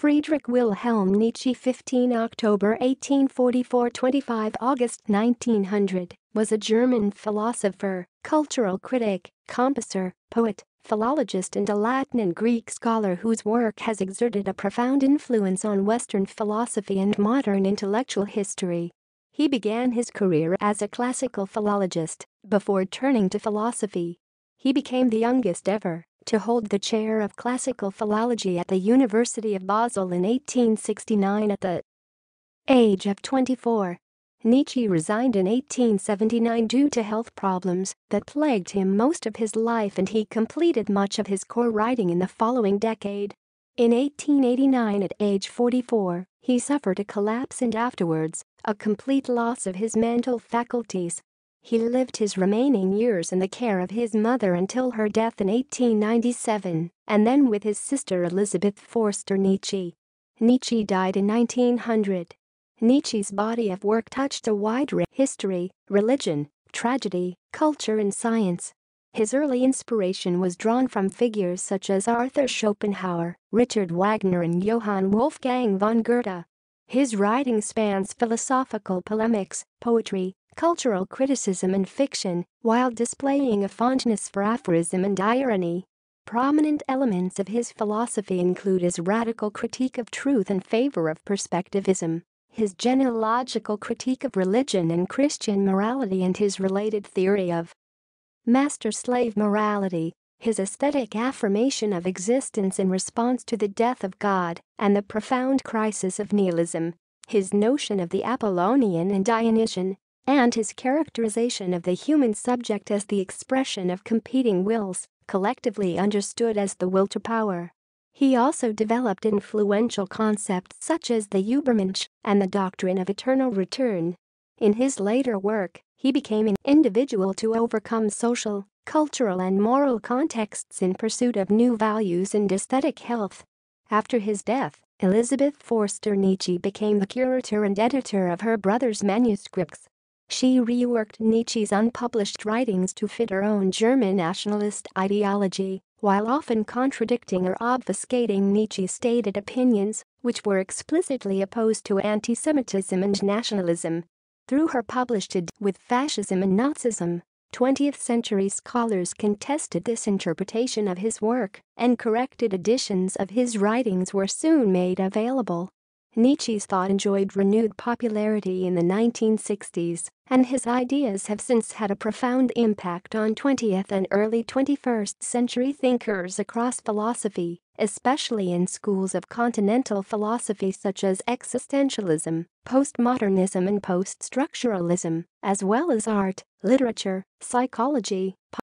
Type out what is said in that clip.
Friedrich Wilhelm Nietzsche 15 October 1844 – 25 August 1900, was a German philosopher, cultural critic, composer, poet, philologist and a Latin and Greek scholar whose work has exerted a profound influence on Western philosophy and modern intellectual history. He began his career as a classical philologist before turning to philosophy. He became the youngest ever to hold the chair of classical philology at the University of Basel in 1869 at the age of 24. Nietzsche resigned in 1879 due to health problems that plagued him most of his life, and he completed much of his core writing in the following decade. In 1889, at age 44, he suffered a collapse and afterwards, a complete loss of his mental faculties. He lived his remaining years in the care of his mother until her death in 1897, and then with his sister Elisabeth Forster Nietzsche. Nietzsche died in 1900. Nietzsche's body of work touched a wide range of history, religion, tragedy, culture and science. His early inspiration was drawn from figures such as Arthur Schopenhauer, Richard Wagner and Johann Wolfgang von Goethe. His writing spans philosophical polemics, poetry, cultural criticism and fiction, while displaying a fondness for aphorism and irony. Prominent elements of his philosophy include his radical critique of truth in favor of perspectivism, his genealogical critique of religion and Christian morality, and his related theory of master-slave morality, his aesthetic affirmation of existence in response to the death of God and the profound crisis of nihilism, his notion of the Apollonian and Dionysian, and his characterization of the human subject as the expression of competing wills, collectively understood as the will to power. He also developed influential concepts such as the Übermensch and the doctrine of eternal return. In his later work, he became an individual to overcome social, cultural and moral contexts in pursuit of new values and aesthetic health. After his death, Elisabeth Forster Nietzsche became the curator and editor of her brother's manuscripts. She reworked Nietzsche's unpublished writings to fit her own German nationalist ideology, while often contradicting or obfuscating Nietzsche's stated opinions, which were explicitly opposed to anti-Semitism and nationalism. Through her published with Fascism and Nazism, 20th-century scholars contested this interpretation of his work, and corrected editions of his writings were soon made available. Nietzsche's thought enjoyed renewed popularity in the 1960s, and his ideas have since had a profound impact on 20th and early 21st century thinkers across philosophy, especially in schools of continental philosophy such as existentialism, postmodernism and post-structuralism, as well as art, literature, psychology,